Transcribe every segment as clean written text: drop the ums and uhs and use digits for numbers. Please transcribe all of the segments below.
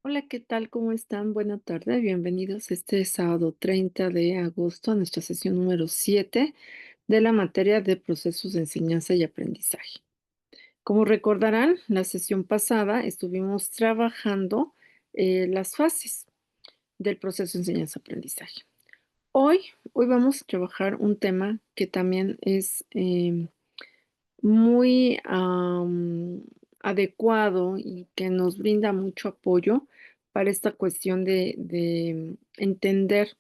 Hola, ¿qué tal? ¿Cómo están? Buena tarde. Bienvenidos este sábado 30 de agosto a nuestra sesión número 7 de la materia de procesos de enseñanza y aprendizaje. Como recordarán, la sesión pasada estuvimos trabajando las fases del proceso de enseñanza-aprendizaje. Hoy, hoy vamos a trabajar un tema que también es muy adecuado y que nos brinda mucho apoyo para esta cuestión de entender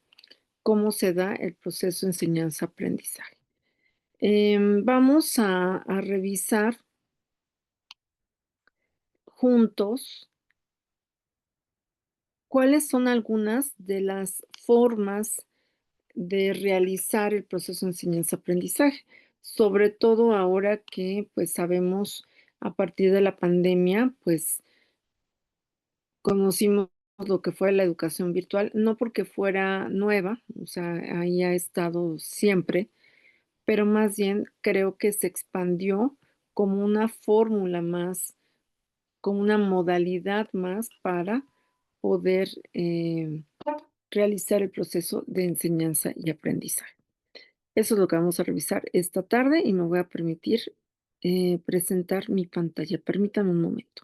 cómo se da el proceso de enseñanza-aprendizaje. Vamos a revisar juntos cuáles son algunas de las formas de realizar el proceso de enseñanza-aprendizaje, sobre todo ahora que, pues, sabemos a partir de la pandemia, pues, conocimos lo que fue la educación virtual, no porque fuera nueva, o sea, ahí ha estado siempre, pero más bien creo que se expandió como una fórmula más, como una modalidad más para poder, realizar el proceso de enseñanza y aprendizaje. Eso es lo que vamos a revisar esta tarde y me voy a permitir, presentar mi pantalla. Permítame un momento.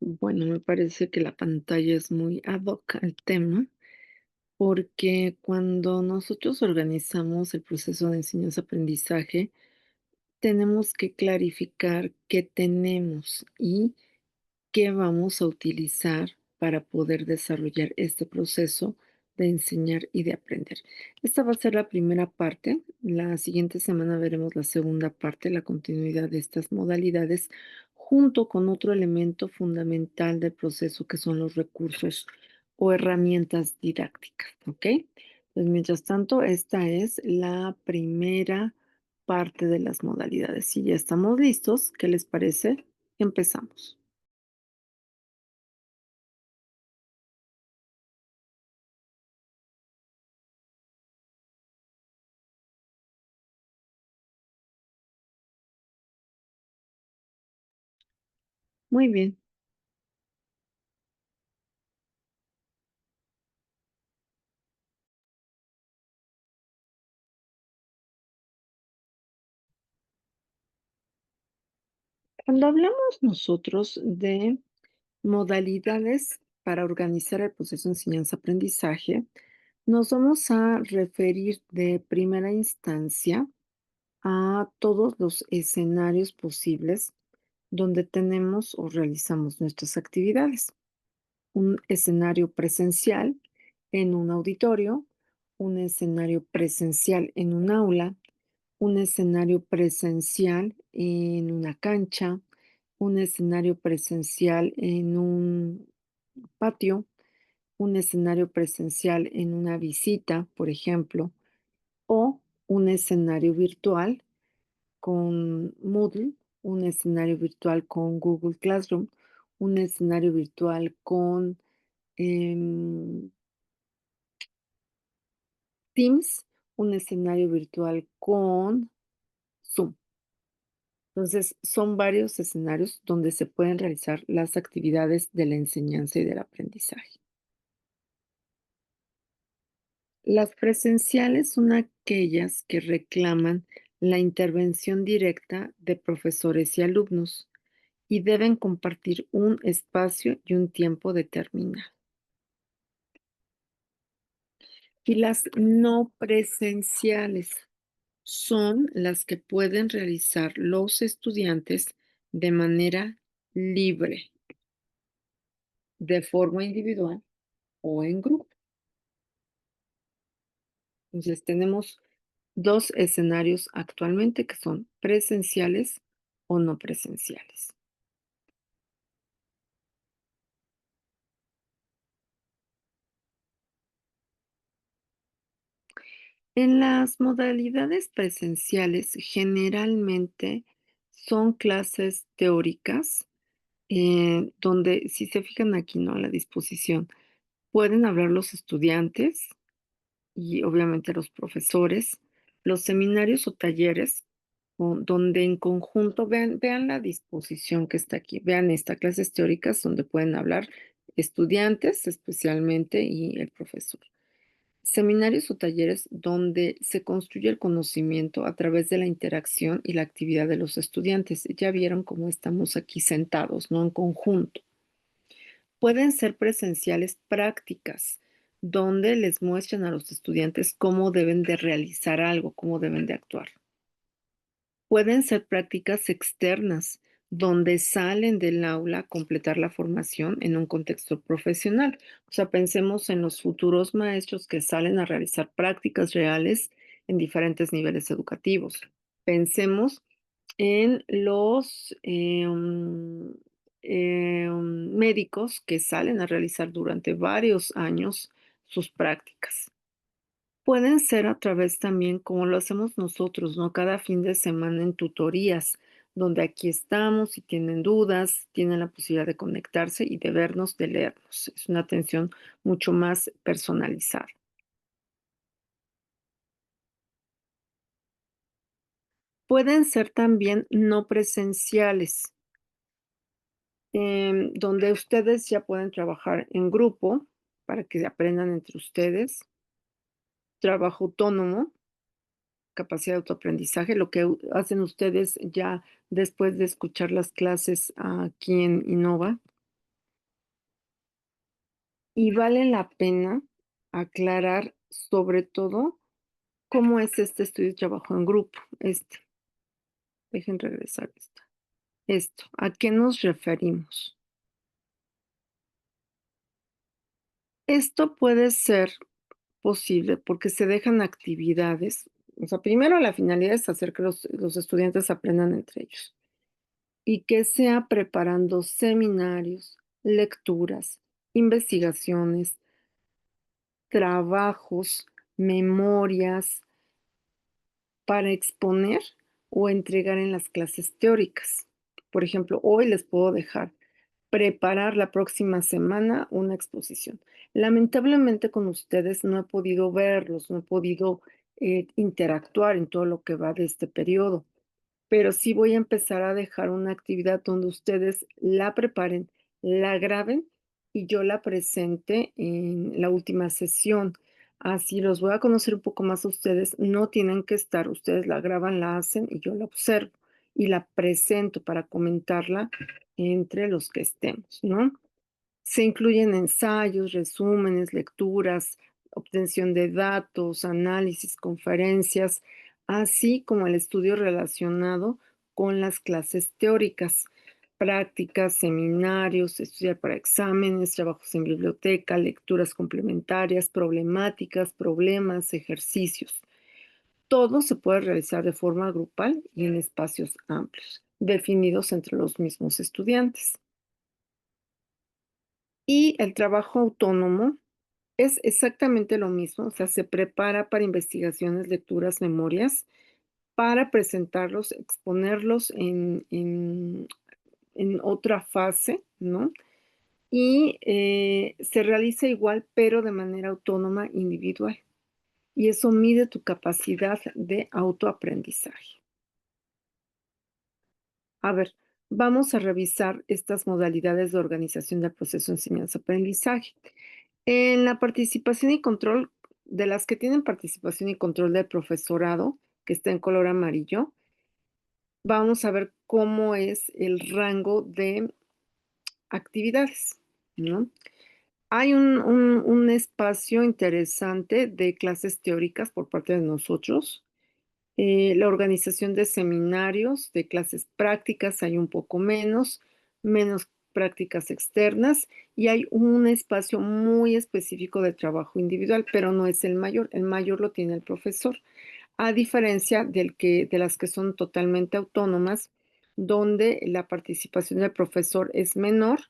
Bueno, me parece que la pantalla es muy ad hoc al tema, porque cuando nosotros organizamos el proceso de enseñanza-aprendizaje, tenemos que clarificar qué tenemos y qué vamos a utilizar para poder desarrollar este proceso de enseñar y de aprender. Esta va a ser la primera parte. La siguiente semana veremos la segunda parte, la continuidad de estas modalidades, junto con otro elemento fundamental del proceso que son los recursos o herramientas didácticas, ¿ok? Pues mientras tanto, esta es la primera parte de las modalidades. Si ya estamos listos, ¿qué les parece? Empezamos. Muy bien. Cuando hablamos nosotros de modalidades para organizar el proceso de enseñanza-aprendizaje, nos vamos a referir de primera instancia a todos los escenarios posibles donde tenemos o realizamos nuestras actividades. Un escenario presencial en un auditorio, un escenario presencial en un aula, un escenario presencial en una cancha, un escenario presencial en un patio, un escenario presencial en una visita, por ejemplo, o un escenario virtual con Moodle, un escenario virtual con Google Classroom, un escenario virtual con em, Teams, un escenario virtual con Zoom. Entonces, son varios escenarios donde se pueden realizar las actividades de la enseñanza y del aprendizaje. Las presenciales son aquellas que reclaman la intervención directa de profesores y alumnos y deben compartir un espacio y un tiempo determinado. Y las no presenciales son las que pueden realizar los estudiantes de manera libre, de forma individual o en grupo. Entonces, tenemos 2 escenarios actualmente que son presenciales o no presenciales. En las modalidades presenciales, generalmente son clases teóricas, donde, si se fijan aquí, ¿no? La disposición, pueden hablar los estudiantes y obviamente los profesores, los seminarios o talleres, donde en conjunto vean la disposición que está aquí, vean esta, clases teóricas donde pueden hablar estudiantes especialmente y el profesor. Seminarios o talleres donde se construye el conocimiento a través de la interacción y la actividad de los estudiantes. Ya vieron cómo estamos aquí sentados, ¿no? En conjunto. Pueden ser presenciales prácticas, donde les muestran a los estudiantes cómo deben de realizar algo, cómo deben de actuar. Pueden ser prácticas externas, donde salen del aula a completar la formación en un contexto profesional. O sea, pensemos en los futuros maestros que salen a realizar prácticas reales en diferentes niveles educativos. Pensemos en los médicos que salen a realizar durante varios años sus prácticas. Pueden ser a través también, como lo hacemos nosotros, ¿no? Cada fin de semana en tutorías, donde aquí estamos, si tienen dudas, tienen la posibilidad de conectarse y de vernos, de leernos. Es una atención mucho más personalizada. Pueden ser también no presenciales, donde ustedes ya pueden trabajar en grupo para que aprendan entre ustedes, trabajo autónomo, capacidad de autoaprendizaje, lo que hacen ustedes ya después de escuchar las clases aquí en Innova. Y vale la pena aclarar, sobre todo, cómo es este estudio de trabajo en grupo. Dejen regresar esto. ¿A qué nos referimos? Esto puede ser posible porque se dejan actividades. O sea, primero la finalidad es hacer que los estudiantes aprendan entre ellos. Y que sea preparando seminarios, lecturas, investigaciones, trabajos, memorias para exponer o entregar en las clases teóricas. Por ejemplo, hoy les puedo dejar preparar la próxima semana una exposición. Lamentablemente con ustedes no he podido verlos, no he podido interactuar en todo lo que va de este periodo, pero sí voy a empezar a dejar una actividad donde ustedes la preparen, la graben y yo la presente en la última sesión. Así los voy a conocer un poco más a ustedes. No tienen que estar, ustedes la graban, la hacen y yo la observo y la presento para comentarla entre los que estemos, ¿no? Se incluyen ensayos, resúmenes, lecturas, obtención de datos, análisis, conferencias, así como el estudio relacionado con las clases teóricas, prácticas, seminarios, estudiar para exámenes, trabajos en biblioteca, lecturas complementarias, problemáticas, problemas, ejercicios. Todo se puede realizar de forma grupal y en espacios amplios, definidos entre los mismos estudiantes. Y el trabajo autónomo es exactamente lo mismo, o sea, se prepara para investigaciones, lecturas, memorias, para presentarlos, exponerlos en otra fase, ¿no? Y se realiza igual, pero de manera autónoma, individual. Y eso mide tu capacidad de autoaprendizaje. A ver, vamos a revisar estas modalidades de organización del proceso de enseñanza-aprendizaje. En la participación y control, de las que tienen participación y control del profesorado, que está en color amarillo, vamos a ver cómo es el rango de actividades, ¿no? Hay un espacio interesante de clases teóricas por parte de nosotros. La organización de seminarios, de clases prácticas, hay un poco menos prácticas externas y hay un espacio muy específico de trabajo individual, pero no es el mayor lo tiene el profesor, a diferencia de las que son totalmente autónomas, donde la participación del profesor es menor,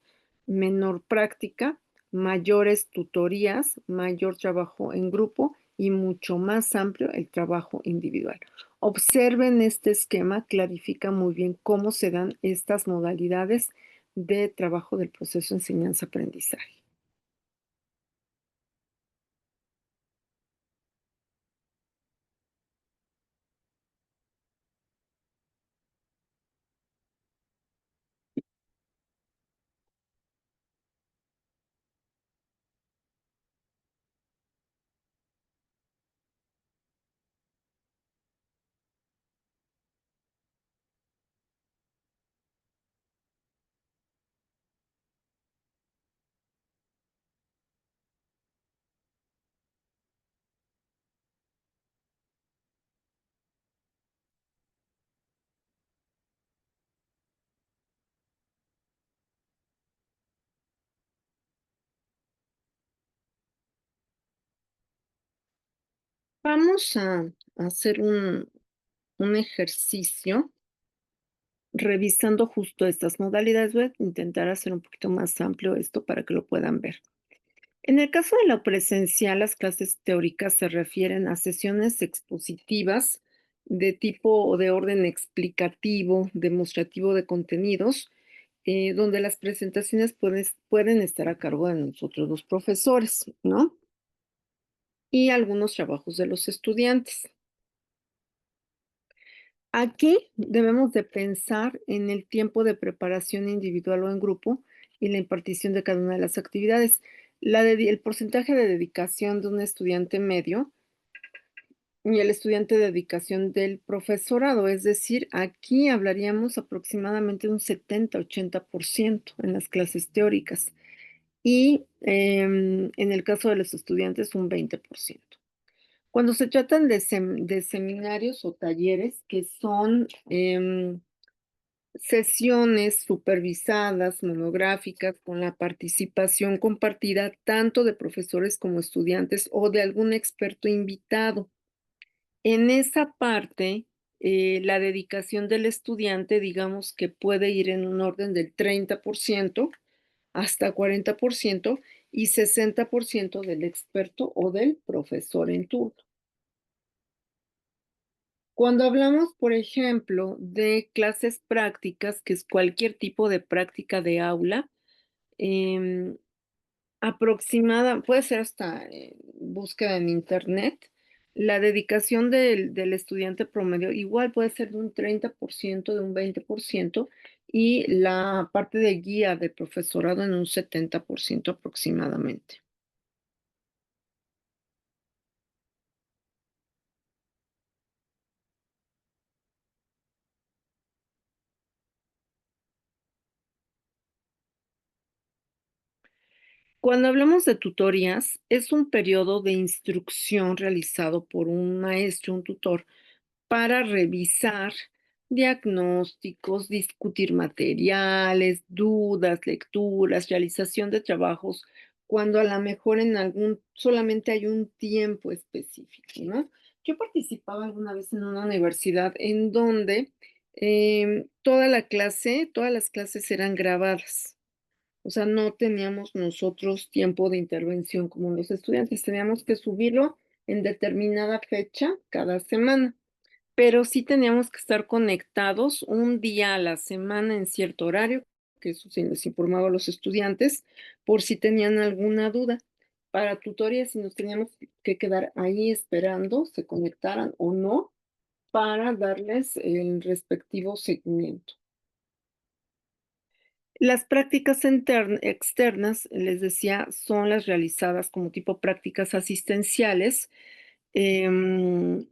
menor práctica, mayores tutorías, mayor trabajo en grupo y mucho más amplio el trabajo individual. Observen este esquema, clarifica muy bien cómo se dan estas modalidades de trabajo del proceso enseñanza-aprendizaje. Vamos a hacer un ejercicio revisando justo estas modalidades. Voy a intentar hacer un poquito más amplio esto para que lo puedan ver. En el caso de lo presencial, las clases teóricas se refieren a sesiones expositivas de tipo o de orden explicativo, demostrativo de contenidos, donde las presentaciones pueden estar a cargo de nosotros los profesores, ¿no? Y algunos trabajos de los estudiantes. Aquí debemos de pensar en el tiempo de preparación individual o en grupo y la impartición de cada una de las actividades. El porcentaje de dedicación de un estudiante medio y el estudiante de dedicación del profesorado, es decir, aquí hablaríamos aproximadamente un 70-80% en las clases teóricas y en el caso de los estudiantes un 20%. Cuando se tratan de seminarios o talleres que son sesiones supervisadas, monográficas, con la participación compartida tanto de profesores como estudiantes o de algún experto invitado. En esa parte, la dedicación del estudiante, digamos que puede ir en un orden del 30% hasta 40% y 60% del experto o del profesor en turno. Cuando hablamos, por ejemplo, de clases prácticas, que es cualquier tipo de práctica de aula, em, puede ser hasta búsqueda en internet, la dedicación del estudiante promedio igual puede ser de un 30%, de un 20%, y la parte de guía de profesorado en un 70% aproximadamente. Cuando hablamos de tutorías, es un periodo de instrucción realizado por un maestro, un tutor, para revisar diagnósticos, discutir materiales, dudas, lecturas, realización de trabajos, cuando a la mejor en algún solamente hay un tiempo específico, ¿no? Yo participaba alguna vez en una universidad en donde, todas las clases eran grabadas. O sea, no teníamos nosotros tiempo de intervención como los estudiantes, teníamos que subirlo en determinada fecha cada semana, pero sí teníamos que estar conectados un día a la semana en cierto horario, que eso sí les informaba a los estudiantes por si tenían alguna duda. Para tutorías sí nos teníamos que quedar ahí esperando se conectaran o no para darles el respectivo seguimiento. Las prácticas externas, les decía, son las realizadas como tipo prácticas asistenciales, em,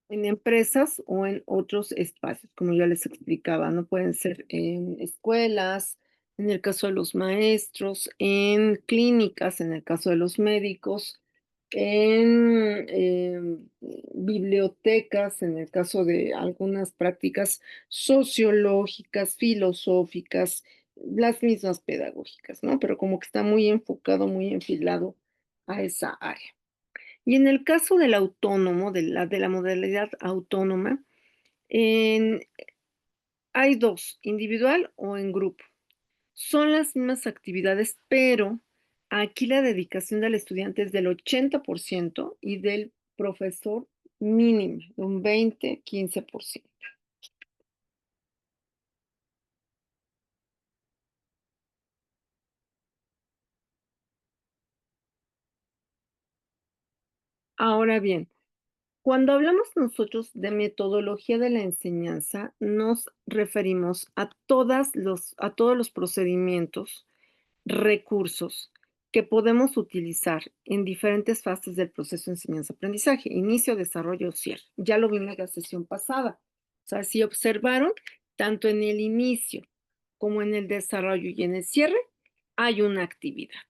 en empresas o en otros espacios, como ya les explicaba, ¿no? Pueden ser en escuelas, en el caso de los maestros, en clínicas, en el caso de los médicos, en bibliotecas, en el caso de algunas prácticas sociológicas, filosóficas, las mismas pedagógicas, ¿no? Pero como que está muy enfocado, muy enfilado a esa área. Y en el caso del autónomo, de la modalidad autónoma, en Hay 2, individual o en grupo. Son las mismas actividades, pero aquí la dedicación del estudiante es del 80% y del profesor mínimo, de un 20, 15%. Ahora bien, cuando hablamos nosotros de metodología de la enseñanza, nos referimos a todos los procedimientos, recursos que podemos utilizar en diferentes fases del proceso de enseñanza-aprendizaje, inicio, desarrollo, cierre. Ya lo vimos la sesión pasada. O sea, si observaron, tanto en el inicio como en el desarrollo y en el cierre, hay una actividad.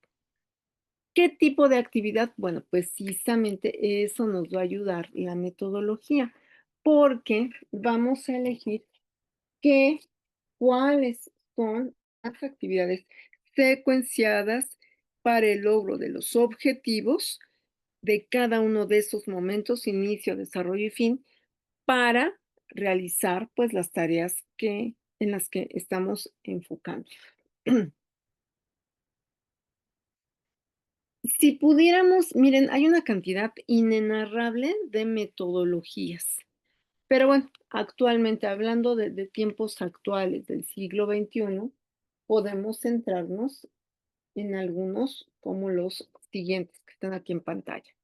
¿Qué tipo de actividad? Bueno, precisamente eso nos va a ayudar la metodología, porque vamos a elegir qué, cuáles son las actividades secuenciadas para el logro de los objetivos de cada uno de esos momentos, inicio, desarrollo y fin, para realizar pues las tareas en las que estamos enfocando. Si pudiéramos, miren, hay una cantidad inenarrable de metodologías, pero bueno, actualmente, hablando de tiempos actuales del siglo XXI, podemos centrarnos en algunos como los siguientes que están aquí en pantalla.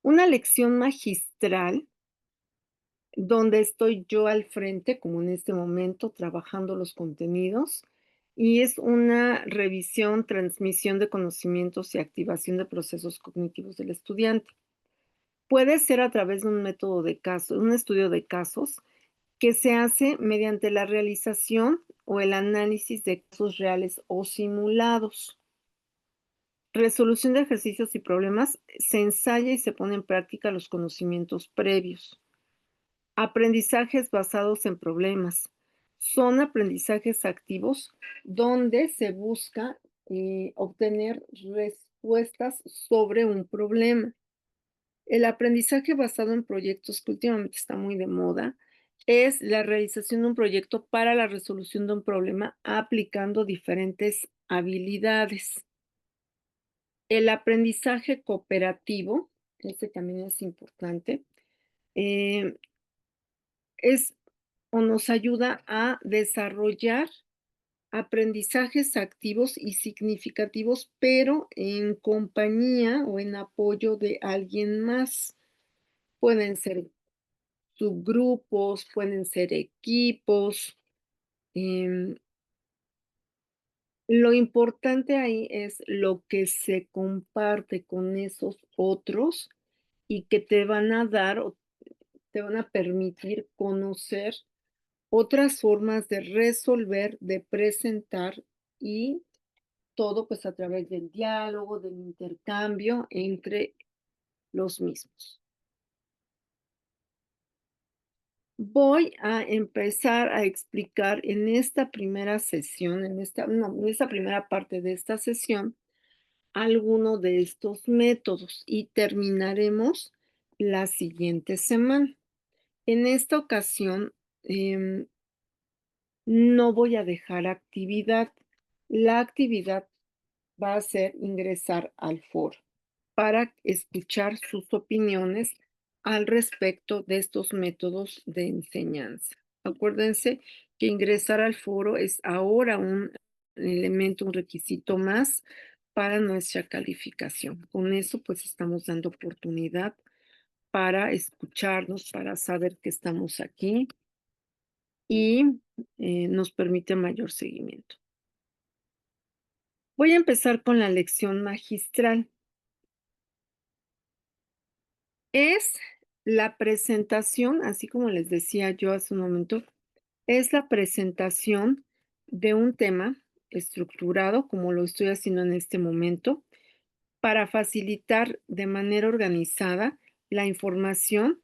Una lección magistral donde estoy yo al frente, como en este momento, trabajando los contenidos, y es una revisión, transmisión de conocimientos y activación de procesos cognitivos del estudiante. Puede ser a través de un método de caso, un estudio de casos que se hace mediante la realización o el análisis de casos reales o simulados. Resolución de ejercicios y problemas, se ensaya y se pone en práctica los conocimientos previos. Aprendizajes basados en problemas. Son aprendizajes activos donde se busca obtener respuestas sobre un problema. El aprendizaje basado en proyectos, que últimamente está muy de moda, es la realización de un proyecto para la resolución de un problema aplicando diferentes habilidades. El aprendizaje cooperativo, este también es importante, eh, es o nos ayuda a desarrollar aprendizajes activos y significativos, pero en compañía o en apoyo de alguien más. Pueden ser subgrupos, pueden ser equipos. em, lo importante ahí es lo que se comparte con esos otros y que te van a dar o te van a permitir conocer otras formas de resolver, de presentar y todo pues a través del diálogo, del intercambio entre los mismos. Voy a empezar a explicar en esta primera sesión, en esta, no, en esta primera parte de esta sesión, alguno de estos métodos y terminaremos la siguiente semana. En esta ocasión, no voy a dejar actividad. La actividad va a ser ingresar al foro para escuchar sus opiniones al respecto de estos métodos de enseñanza. Acuérdense que ingresar al foro es ahora un elemento, un requisito más para nuestra calificación. Con eso, pues estamos dando oportunidad para escucharnos, para saber que estamos aquí y nos permite mayor seguimiento. Voy a empezar con la lección magistral. Es la presentación, así como les decía yo hace un momento, es la presentación de un tema estructurado, como lo estoy haciendo en este momento, para facilitar de manera organizada la información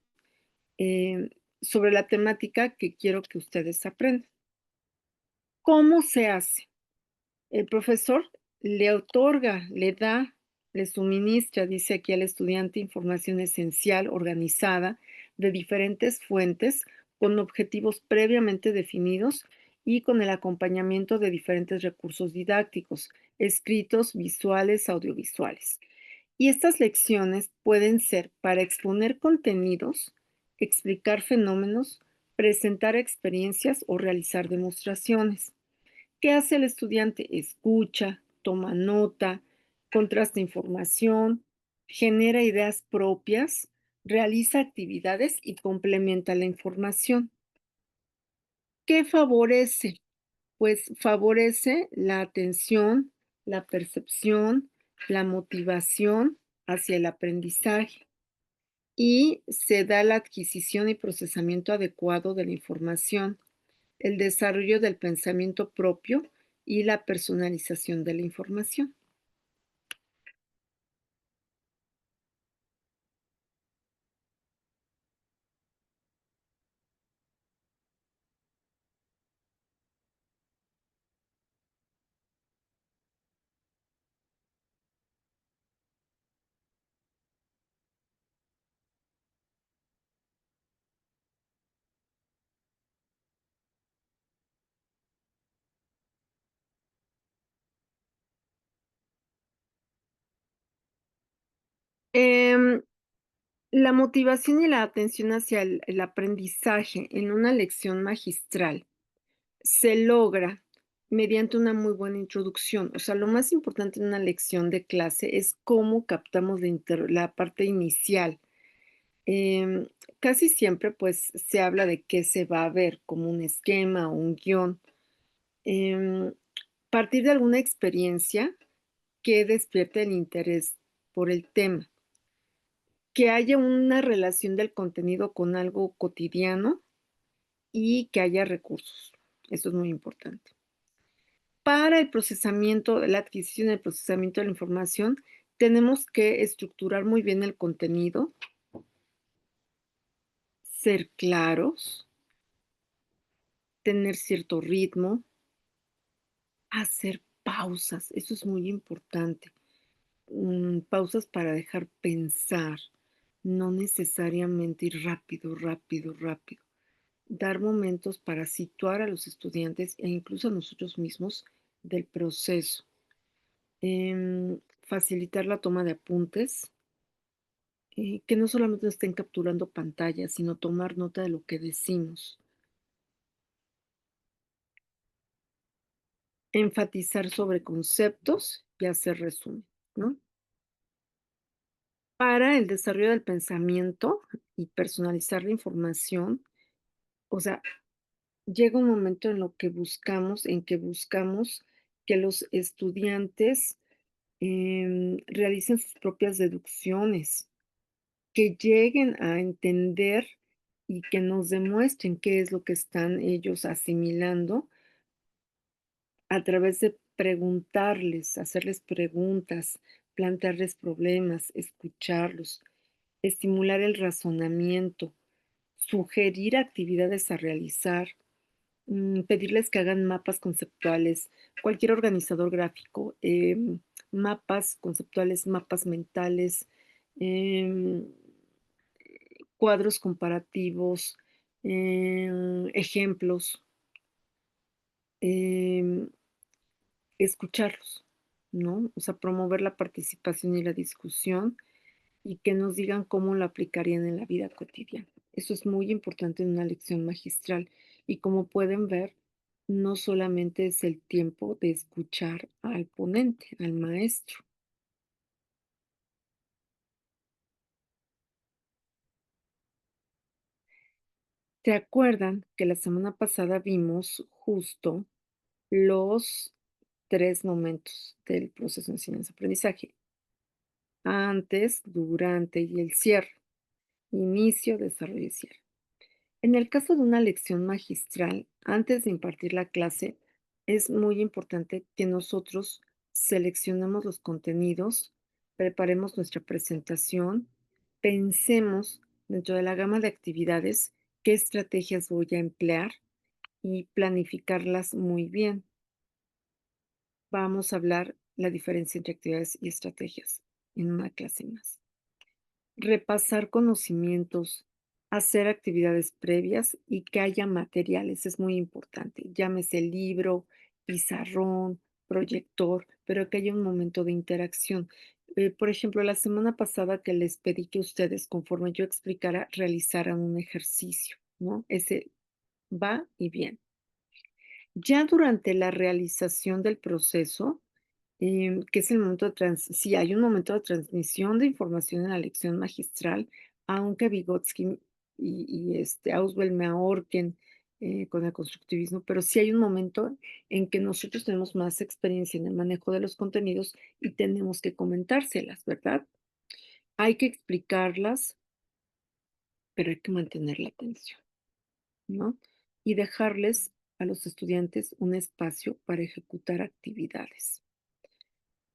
sobre la temática que quiero que ustedes aprendan. ¿Cómo se hace? El profesor le otorga, le da, le suministra, dice aquí al estudiante, información esencial, organizada, de diferentes fuentes, con objetivos previamente definidos y con el acompañamiento de diferentes recursos didácticos, escritos, visuales, audiovisuales. Y estas lecciones pueden ser para exponer contenidos, explicar fenómenos, presentar experiencias o realizar demostraciones. ¿Qué hace el estudiante? Escucha, toma nota, contrasta información, genera ideas propias, realiza actividades y complementa la información. ¿Qué favorece? Pues favorece la atención, la percepción, la motivación hacia el aprendizaje y se da la adquisición y procesamiento adecuado de la información, el desarrollo del pensamiento propio y la personalización de la información. Em, la motivación y la atención hacia el aprendizaje en una lección magistral se logra mediante una muy buena introducción. O sea, lo más importante en una lección de clase es cómo captamos la parte inicial. Em, Casi siempre, pues, se habla de qué se va a ver, como un esquema o un guión. Em, Partir de alguna experiencia que despierte el interés por el tema, que haya una relación del contenido con algo cotidiano y que haya recursos. Eso es muy importante. Para el procesamiento, la adquisición y el procesamiento de la información, tenemos que estructurar muy bien el contenido, ser claros, tener cierto ritmo, hacer pausas, eso es muy importante. Pausas para dejar pensar, no necesariamente ir rápido, rápido, rápido. Dar momentos para situar a los estudiantes e incluso a nosotros mismos del proceso. Facilitar la toma de apuntes, que no solamente estén capturando pantalla, sino tomar nota de lo que decimos. Enfatizar sobre conceptos y hacer resumen, ¿no? Para el desarrollo del pensamiento y personalizar la información, o sea, llega un momento en que buscamos que los estudiantes realicen sus propias deducciones, que lleguen a entender y que nos demuestren qué es lo que están ellos asimilando a través de preguntarles, hacerles preguntas, plantearles problemas, escucharlos, estimular el razonamiento, sugerir actividades a realizar, pedirles que hagan mapas conceptuales, cualquier organizador gráfico, mapas conceptuales, mapas mentales, em, cuadros comparativos, ejemplos, em, escucharlos, ¿no? O sea, promover la participación y la discusión y que nos digan cómo lo aplicarían en la vida cotidiana. Eso es muy importante en una lección magistral. Y como pueden ver, no solamente es el tiempo de escuchar al ponente, al maestro. ¿Se acuerdan que la semana pasada vimos justo los 3 momentos del proceso de enseñanza-aprendizaje? Antes, durante y el cierre. Inicio, desarrollo y cierre. En el caso de una lección magistral, antes de impartir la clase, es muy importante que nosotros seleccionemos los contenidos, preparemos nuestra presentación, pensemos dentro de la gama de actividades qué estrategias voy a emplear y planificarlas muy bien. Vamos a hablar la diferencia entre actividades y estrategias en una clase más. Repasar conocimientos, Hacer actividades previas y que haya materiales, es muy importante. Llámese libro, pizarrón, proyector, pero que haya un momento de interacción. Por ejemplo, la semana pasada que les pedí que ustedes, conforme yo explicara, realizaran un ejercicio, ¿no? Ese va y viene. Ya durante la realización del proceso, que es el momento de sí, hay un momento de transmisión de información en la lección magistral, aunque Vygotsky Auswell me ahorquen, con el constructivismo, pero sí hay un momento en que nosotros tenemos más experiencia en el manejo de los contenidos y tenemos que comentárselas, ¿verdad? Hay que explicarlas, pero hay que mantener la atención, ¿no? Y dejarles a los estudiantes un espacio para ejecutar actividades.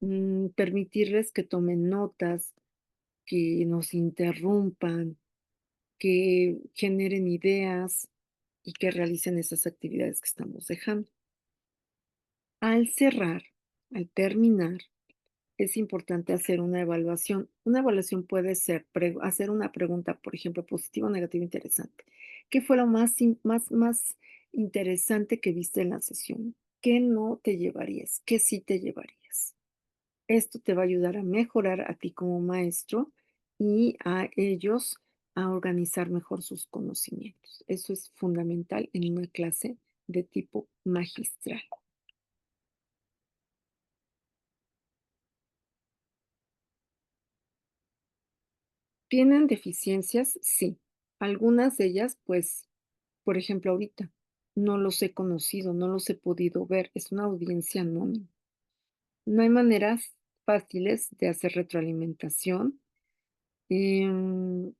Permitirles que tomen notas, que nos interrumpan, que generen ideas y que realicen esas actividades que estamos dejando. Al cerrar, al terminar, es importante hacer una evaluación. Una evaluación puede ser hacer una pregunta, por ejemplo, positiva, negativa, interesante. ¿Qué fue lo más interesante que viste en la sesión? ¿Qué no te llevarías? ¿Qué sí te llevarías? Esto te va a ayudar a mejorar a ti como maestro y a ellos a organizar mejor sus conocimientos. Eso es fundamental en una clase de tipo magistral. ¿Tienen deficiencias? Sí. Algunas de ellas, pues, por ejemplo, ahorita, no los he conocido, no los he podido ver, es una audiencia anónima. No hay maneras fáciles de hacer retroalimentación. Em,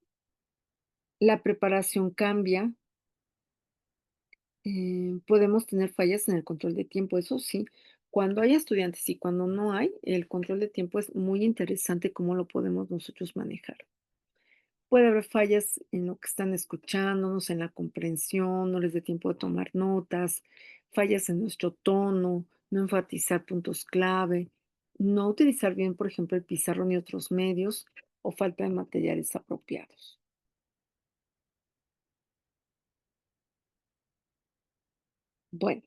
la preparación cambia. Podemos tener fallas en el control de tiempo, eso sí. Cuando hay estudiantes y cuando no hay, el control de tiempo es muy interesante cómo lo podemos nosotros manejar. Puede haber fallas en lo que están escuchándonos, en la comprensión, no les dé tiempo de tomar notas, fallas en nuestro tono, no enfatizar puntos clave, no utilizar bien, por ejemplo, el pizarrón y otros medios o falta de materiales apropiados. Bueno,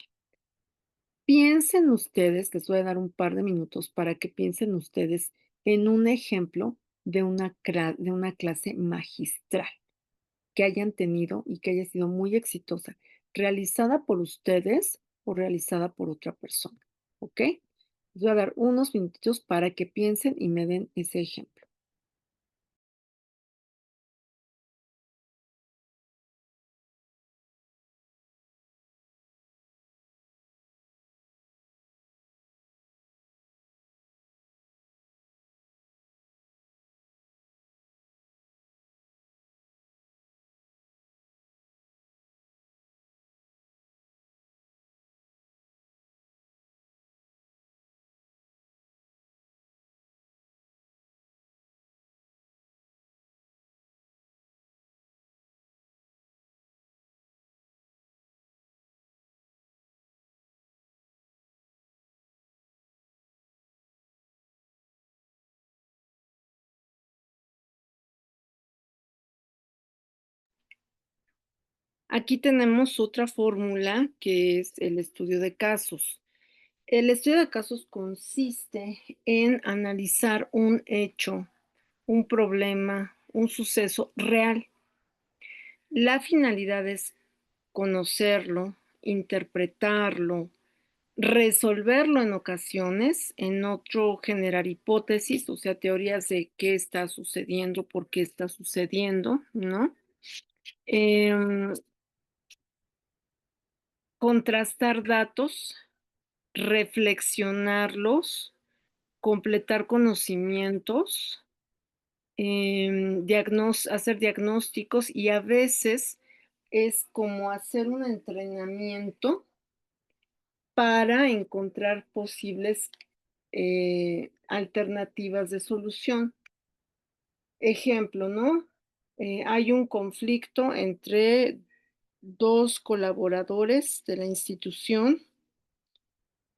piensen ustedes, les voy a dar un par de minutos para que piensen ustedes en un ejemplo de de una clase magistral que hayan tenido y que haya sido muy exitosa, realizada por ustedes o realizada por otra persona, ¿ok? Les voy a dar unos minutitos para que piensen y me den ese ejemplo. Aquí tenemos otra fórmula que es el estudio de casos. El estudio de casos consiste en analizar un hecho, un problema, un suceso real. La finalidad es conocerlo, interpretarlo, resolverlo en ocasiones, en otro generar hipótesis, o sea, teorías de qué está sucediendo, por qué está sucediendo, ¿no? Em, contrastar datos, reflexionarlos, completar conocimientos, hacer diagnósticos y a veces es como hacer un entrenamiento para encontrar posibles alternativas de solución. Ejemplo, ¿no? Hay un conflicto entre dos colaboradores de la institución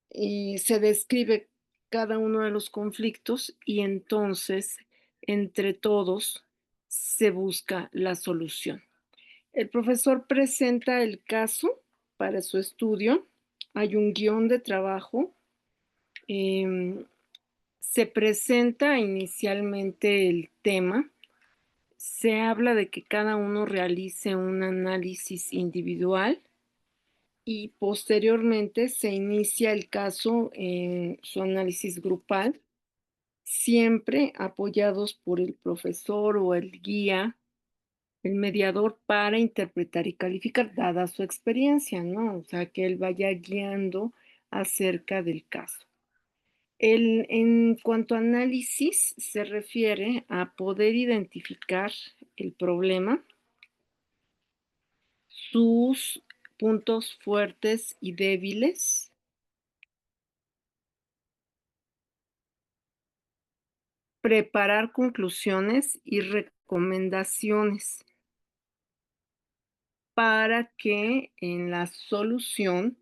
y se describe cada uno de los conflictos y entonces entre todos se busca la solución. El profesor presenta el caso para su estudio, hay un guión de trabajo, em, se presenta inicialmente el tema, se habla de que cada uno realice un análisis individual y posteriormente se inicia el caso en su análisis grupal, siempre apoyados por el profesor o el guía, el mediador para interpretar y calificar, dada su experiencia, ¿no? O sea, que él vaya guiando acerca del caso. En cuanto a análisis, se refiere a poder identificar el problema, sus puntos fuertes y débiles, preparar conclusiones y recomendaciones para que en la solución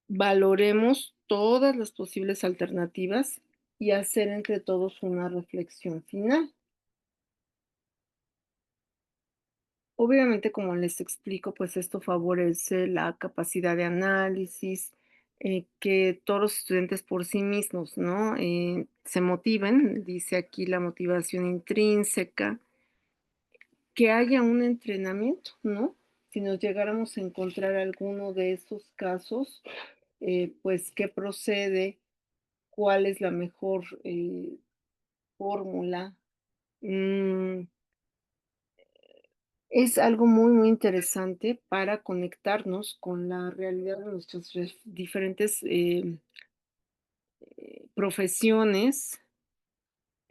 valoremos todas las posibles alternativas y hacer entre todos una reflexión final. Obviamente, como les explico, pues esto favorece la capacidad de análisis, que todos los estudiantes por sí mismos, ¿no? Se motiven, dice aquí la motivación intrínseca, que haya un entrenamiento, ¿no? Si nos llegáramos a encontrar alguno de esos casos, pues qué procede, cuál es la mejor fórmula. Mm, es algo muy, muy interesante para conectarnos con la realidad de nuestras diferentes profesiones,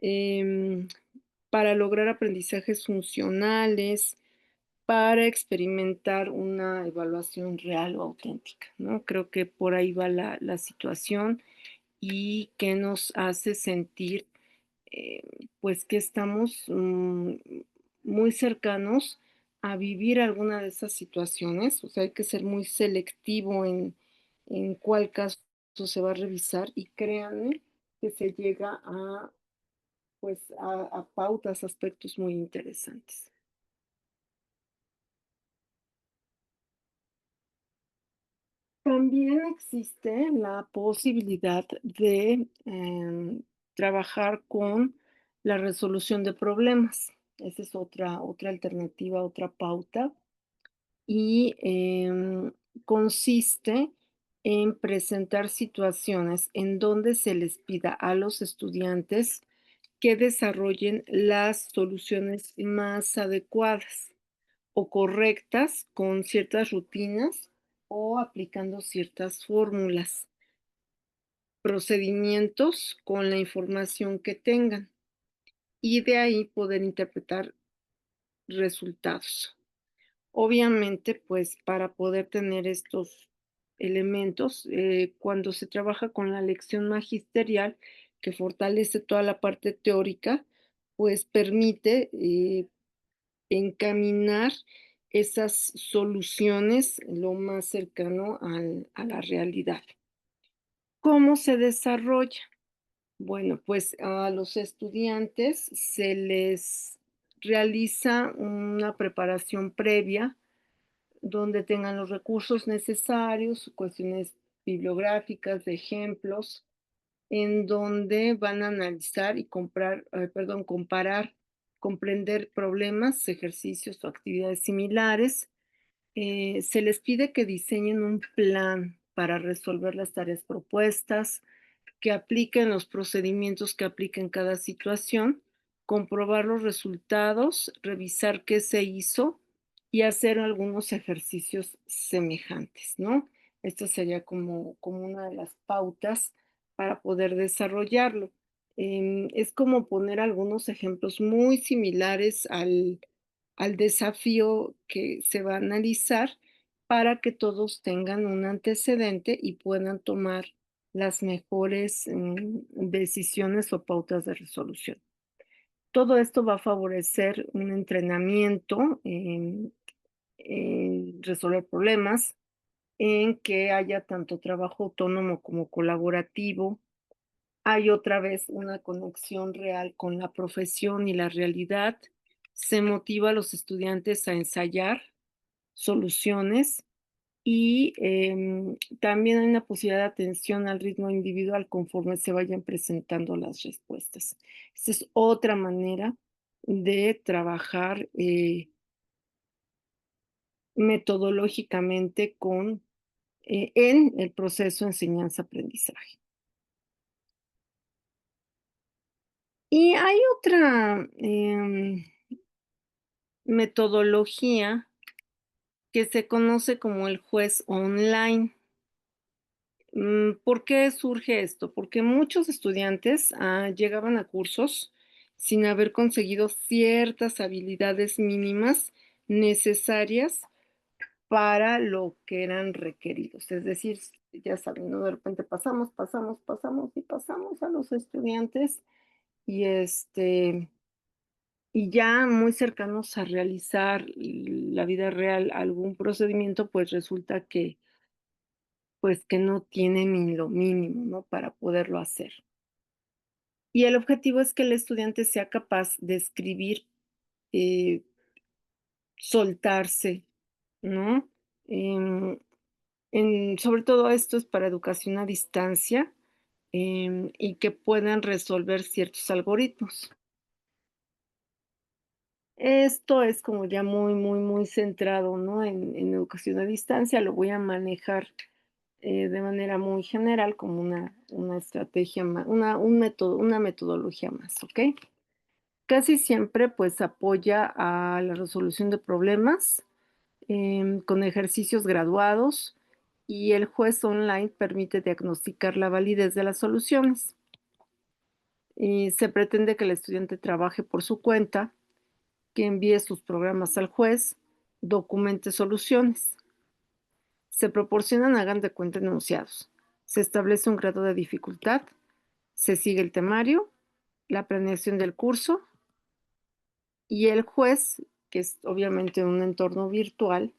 em, para lograr aprendizajes funcionales, para experimentar una evaluación real o auténtica, ¿no? Creo que por ahí va la situación y que nos hace sentir eh, pues que estamos muy cercanos a vivir alguna de esas situaciones, o sea, hay que ser muy selectivo en cuál caso se va a revisar y créanme que se llega a, pues, a pautas, aspectos muy interesantes. También existe la posibilidad de trabajar con la resolución de problemas. Esa es otra alternativa, otra pauta. Y consiste en presentar situaciones en donde se les pida a los estudiantes que desarrollen las soluciones más adecuadas o correctas con ciertas rutinas o aplicando ciertas fórmulas, procedimientos con la información que tengan y de ahí poder interpretar resultados. Obviamente, pues para poder tener estos elementos, cuando se trabaja con la lección magisterial, que fortalece toda la parte teórica, pues permite encaminar esas soluciones lo más cercano a la realidad. ¿Cómo se desarrolla? Bueno, pues a los estudiantes se les realiza una preparación previa donde tengan los recursos necesarios, cuestiones bibliográficas, de ejemplos, en donde van a analizar y comparar, comprender problemas, ejercicios o actividades similares. Se les pide que diseñen un plan para resolver las tareas propuestas, que apliquen los procedimientos que apliquen cada situación, comprobar los resultados, revisar qué se hizo y hacer algunos ejercicios semejantes, ¿no? Esto sería como una de las pautas para poder desarrollarlo. Es como poner algunos ejemplos muy similares al desafío que se va a analizar para que todos tengan un antecedente y puedan tomar las mejores, decisiones o pautas de resolución. Todo esto va a favorecer un entrenamiento en resolver problemas, en que haya tanto trabajo autónomo como colaborativo. Hay otra vez una conexión real con la profesión y la realidad. Se motiva a los estudiantes a ensayar, soluciones y también hay una posibilidad de atención al ritmo individual conforme se vayan presentando las respuestas. Esta es otra manera de trabajar metodológicamente en el proceso enseñanza-aprendizaje. Y hay otra metodología que se conoce como el juez online. ¿Por qué surge esto? Porque muchos estudiantes llegaban a cursos sin haber conseguido ciertas habilidades mínimas necesarias para lo que eran requeridos. Es decir, ya saben, ¿no? De repente pasamos y pasamos a los estudiantes y y ya muy cercanos a realizar la vida real algún procedimiento, pues resulta que pues que no tiene ni lo mínimo, ¿no? Para poderlo hacer. Y el objetivo es que el estudiante sea capaz de escribir, eh, soltarse, ¿no? Em, sobre todo esto es para educación a distancia, y que puedan resolver ciertos algoritmos. Esto es como ya muy centrado, ¿no? En educación a distancia, lo voy a manejar de manera muy general como una estrategia más, un método, una metodología más, ¿ok? Casi siempre pues apoya a la resolución de problemas con ejercicios graduados y el juez online permite diagnosticar la validez de las soluciones. Y se pretende que el estudiante trabaje por su cuenta, que envíe sus programas al juez, documente soluciones. Se proporcionan, hagan de cuenta, enunciados. Se establece un grado de dificultad, se sigue el temario, la planeación del curso y el juez, que es obviamente un entorno virtual,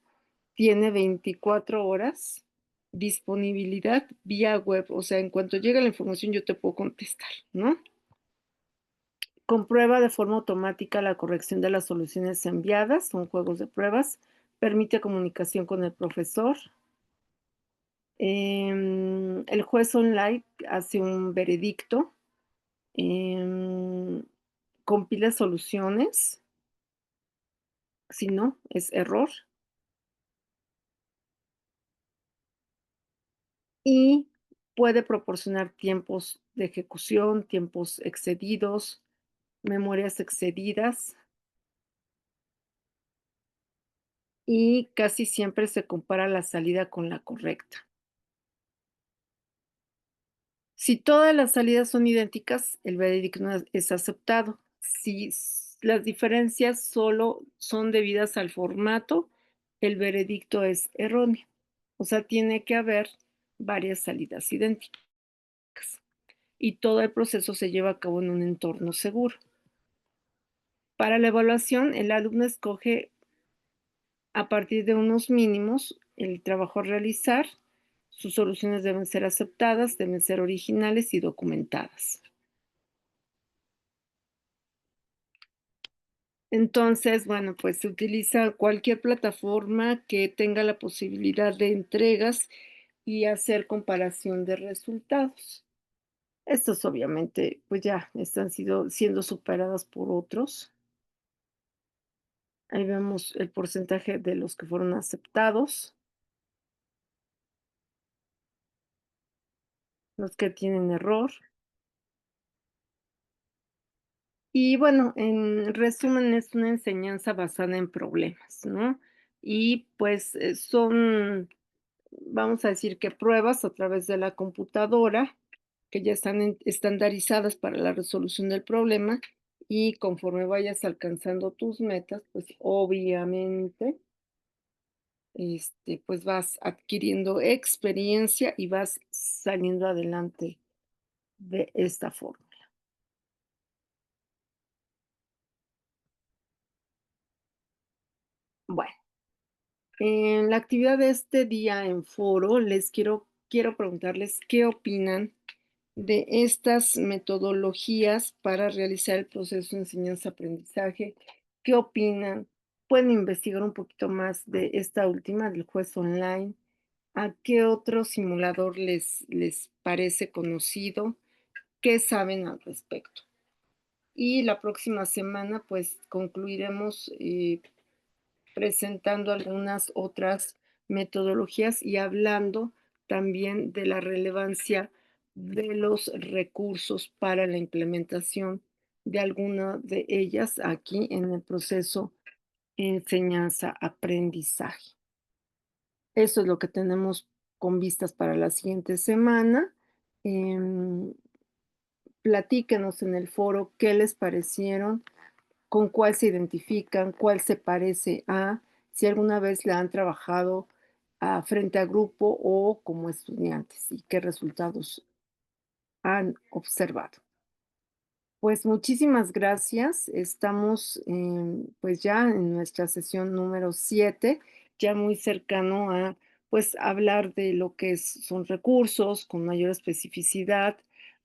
tiene 24 horas disponibilidad vía web. O sea, en cuanto llega la información yo te puedo contestar, ¿no? Comprueba de forma automática la corrección de las soluciones enviadas, son juegos de pruebas, permite comunicación con el profesor. El juez online hace un veredicto, em, compila soluciones, si no, es error, y puede proporcionar tiempos de ejecución, tiempos excedidos, memorias excedidas, y casi siempre se compara la salida con la correcta. Si todas las salidas son idénticas, el veredicto no es aceptado. Si las diferencias solo son debidas al formato, el veredicto es erróneo. O sea, tiene que haber varias salidas idénticas. Y todo el proceso se lleva a cabo en un entorno seguro. Para la evaluación, el alumno escoge a partir de unos mínimos el trabajo a realizar. Sus soluciones deben ser aceptadas, deben ser originales y documentadas. Entonces, bueno, pues se utiliza cualquier plataforma que tenga la posibilidad de entregas y hacer comparación de resultados. Estos obviamente, pues ya están siendo superadas por otros. Ahí vemos el porcentaje de los que fueron aceptados, los que tienen error. Y bueno, en resumen, es una enseñanza basada en problemas, ¿no? Y pues son, vamos a decir que pruebas a través de la computadora que ya están estandarizadas para la resolución del problema y conforme vayas alcanzando tus metas, pues obviamente, pues vas adquiriendo experiencia y vas saliendo adelante de esta forma. Bueno, en la actividad de este día en foro, quiero preguntarles qué opinan de estas metodologías para realizar el proceso de enseñanza-aprendizaje. ¿Qué opinan? pueden investigar un poquito más de esta última, del juez online, a qué otro simulador les parece conocido, qué saben al respecto. Y la próxima semana, pues, concluiremos, presentando algunas otras metodologías y hablando también de la relevancia de los recursos para la implementación de alguna de ellas aquí en el proceso enseñanza-aprendizaje. Eso es lo que tenemos con vistas para la siguiente semana. Em, Platíquenos en el foro qué les parecieron, con cuál se identifican, cuál se parece a, si alguna vez la han trabajado frente a grupo o como estudiantes y qué resultados han observado. Pues muchísimas gracias. Estamos, pues ya en nuestra sesión número 7, ya muy cercano a, pues, hablar de lo que son recursos con mayor especificidad,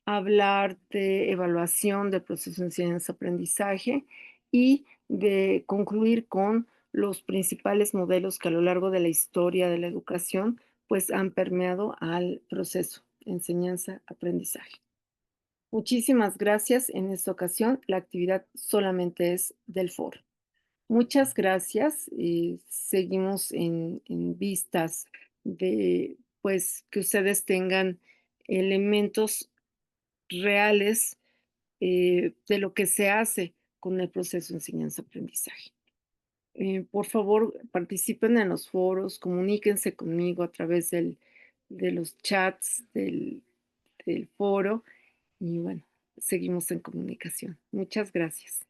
hablar de evaluación del proceso de enseñanza-aprendizaje y de concluir con los principales modelos que a lo largo de la historia de la educación, pues, han permeado al proceso enseñanza-aprendizaje. Muchísimas gracias. En esta ocasión, la actividad solamente es del foro. Muchas gracias. Seguimos en vistas de, pues, que ustedes tengan elementos reales de lo que se hace con el proceso de enseñanza-aprendizaje. Por favor, participen en los foros, comuníquense conmigo a través de los chats del foro y bueno, seguimos en comunicación. Muchas gracias.